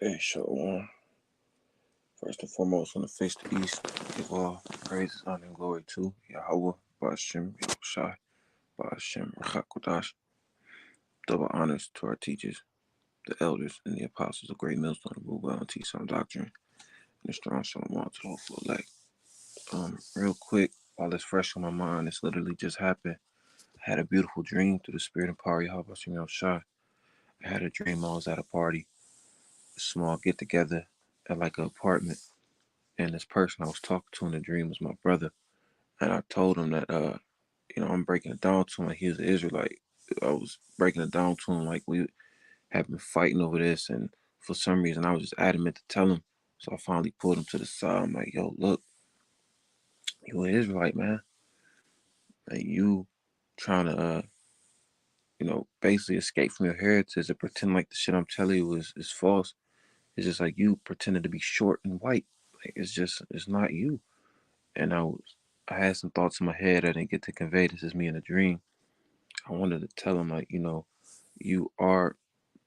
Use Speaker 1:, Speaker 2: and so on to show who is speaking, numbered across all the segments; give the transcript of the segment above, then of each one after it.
Speaker 1: Hey, Shalom. First and foremost, on the face to east, give all praises, honor, and glory to Yahawashi, bahasham, Rawchaa Qadash, Rawchaa Qadash. Double honors to our teachers, the elders, and the apostles of Great Millstone who rule well and teach sound doctrine, and the strong shalom to the hopeful elect. Real quick, while it's fresh on my mind, it's literally just happened. I had a beautiful dream through the spirit and power of Yahawashi. I had a dream I was at a party, a small get together at like an apartment. And this person I was talking to in the dream was my brother. And I told him that, I'm breaking it down to him like he was an Israelite. I was breaking it down to him like we have been fighting over this. And for some reason, I was just adamant to tell him. So I finally pulled him to the side. I'm like, yo, look, you an Israelite, man. And you trying to, basically escape from your heritage and pretend like the shit I'm telling you is false. It's just like you pretending to be short and white. Like, it's not you. And I had some thoughts in my head I didn't get to convey. This is me in a dream. I wanted to tell him, like, you are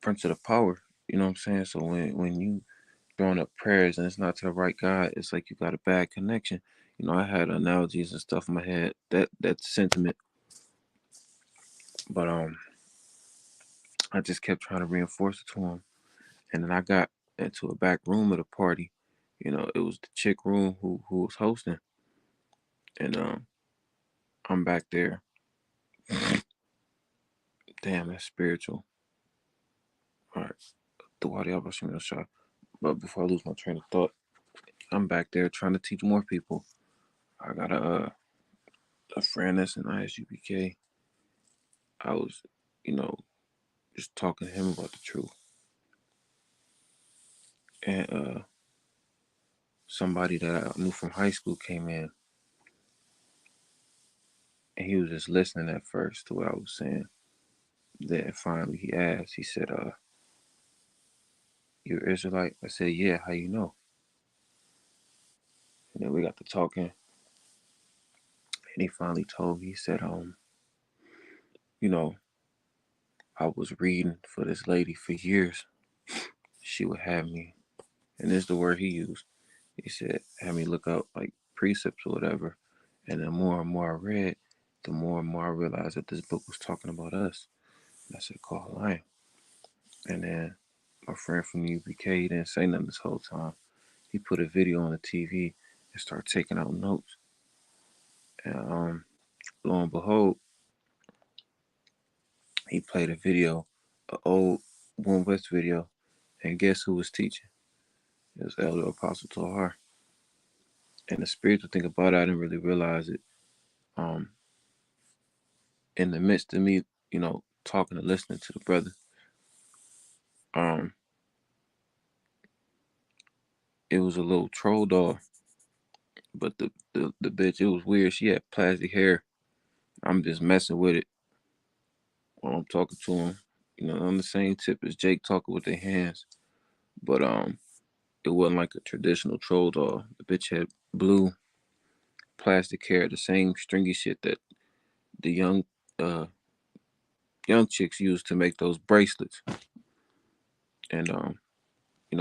Speaker 1: prince of the power. You know what I'm saying? So when you throwing up prayers and it's not to the right God, it's like you got a bad connection. I had analogies and stuff in my head, that sentiment. But I just kept trying to reinforce it to him. And then I got into a back room of the party. It was the chick room who was hosting. And I'm back there. Damn, that's spiritual. All right. The Yahawashi shot. But before I lose my train of thought, I'm back there trying to teach more people. I got a friend that's in ISUPK. I was, you know, just talking to him about the truth. And somebody that I knew from high school came in, and he was just listening at first to what I was saying. Then finally he asked, he said, "You're Israelite?" I said, "Yeah, how you know?" And then we got to talking, and he finally told me, he said, you know, I was reading for this lady for years. She would have me, and this is the word he used. He said, have me look up like precepts or whatever. And the more and more I read, the more and more I realized that this book was talking about us. And I said, Kal Halayam. And then my friend from the UPK, he didn't say nothing this whole time. He put a video on the TV and started taking out notes. And lo and behold, he played a video, an old One West video. And guess who was teaching? It was Elder Apostle Tahar. And the spiritual thing about it, I didn't really realize it. Um, in the midst of me, talking and listening to the brother, um, it was a little troll doll, but the bitch, it was weird. She had plastic hair. I'm just messing with it while I'm talking to him. On the same tip as Jake talking with their hands, but it wasn't like a traditional troll doll. The bitch had blue plastic hair, the same stringy shit that the uh young chicks use to make those bracelets. And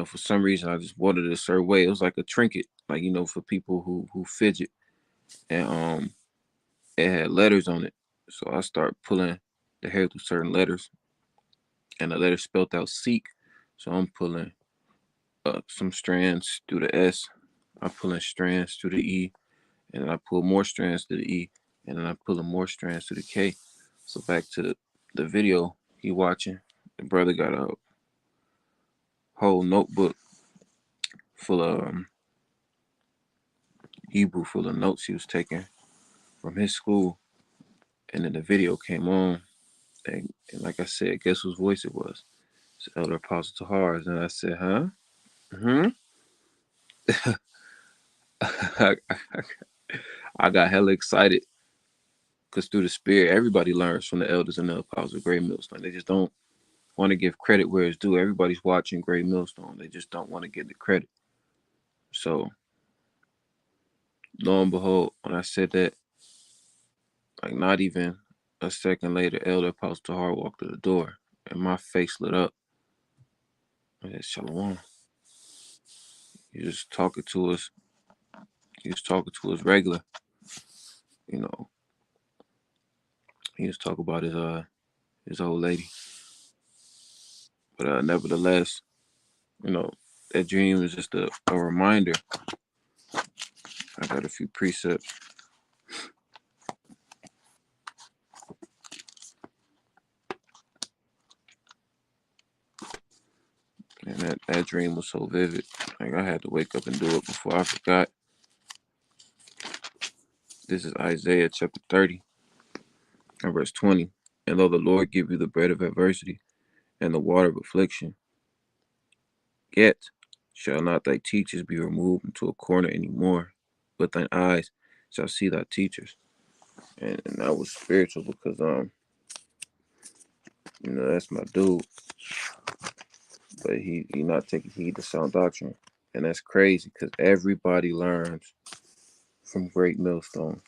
Speaker 1: for some reason I just wanted it a certain way. It was like a trinket, like for people who fidget, and it had letters on it. So I start pulling the hair through certain letters, and the letters spelled out seek. So I'm pulling some strands through the S. I'm pulling strands through the E, and then I pull more strands to the E, and then I'm pulling more strands to the K. So back to the video he watching. The brother got a whole notebook full of Hebrew, full of notes he was taking from his school. And then the video came on, and like I said, guess whose voice it was? It's Elder Apostle Tahar's. And I said, huh? Hmm. I got hella excited because through the spirit, everybody learns from the elders and the apostles of Great Millstone. They just don't want to give credit where it's due. Everybody's watching Great Millstone. They just don't want to give the credit. So lo and behold, when I said that, like not even a second later, Elder Apostle Tahar walked to the door, and my face lit up. I said, Shalom. He was talking to us. He was talking to us regular. You know, he was talking about his old lady. But nevertheless, you know, that dream is just a reminder. I got a few precepts. And that dream was so vivid. Like I had to wake up and do it before I forgot. This is Isaiah chapter 30 and verse 20. And though the Lord give you the bread of adversity and the water of affliction, yet shall not thy teachers be removed into a corner any more, but thine eyes shall see thy teachers. And that was spiritual because that's my dude. But he not taking heed to sound doctrine. And that's crazy because everybody learns from Great Millstone.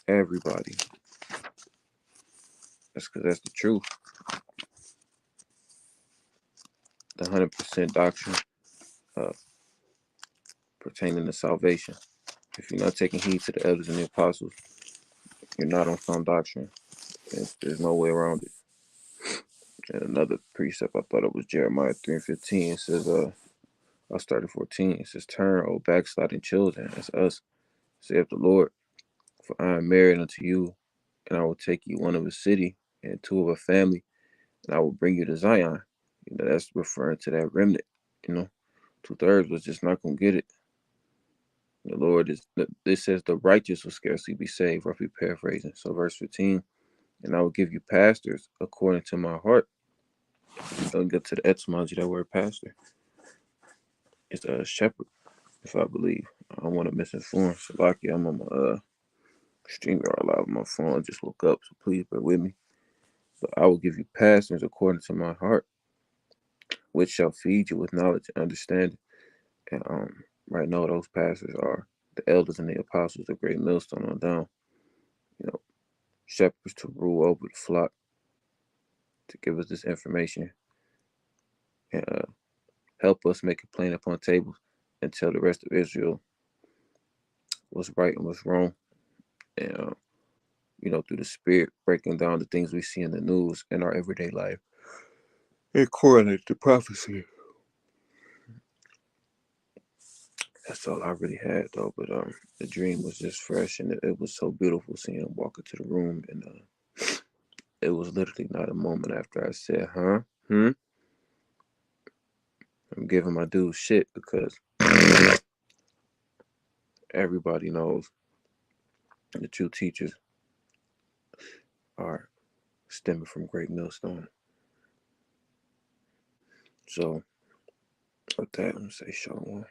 Speaker 1: Everybody. That's because that's the truth. The 100% doctrine pertaining to salvation. If you're not taking heed to the elders and the apostles, you're not on sound doctrine. There's no way around it. And another precept, I thought it was Jeremiah 3:15. It says, I'll start at 14. It says, turn, O backsliding children, that's us, saith the Lord, for I am married unto you, and I will take you one of a city and two of a family, and I will bring you to Zion. That's referring to that remnant. 2/3 was just not gonna get it. The Lord it says the righteous will scarcely be saved, roughly paraphrasing. So verse 15, and I will give you pastors according to my heart. I'll get to the etymology of that word pastor. It's a shepherd, if I believe. I don't want to misinform. So lucky I'm on my StreamYard live on my phone. I just woke up, so please bear with me. But I will give you pastors according to my heart, which shall feed you with knowledge and understanding. And right now those pastors are the elders and the apostles, the great millstone on down. Shepherds to rule over the flock, to give us this information and help us make it plain upon tables and tell the rest of Israel what's right and what's wrong. And through the spirit, breaking down the things we see in the news in our everyday life and correlate to prophecy. That's all I really had though. But the dream was just fresh, and it was so beautiful seeing him walk into the room. And it was literally not a moment after I said, "Huh? I'm giving my dude shit because everybody knows the true teachers are stemming from Great Millstone." So with that, I'm gonna say shalom.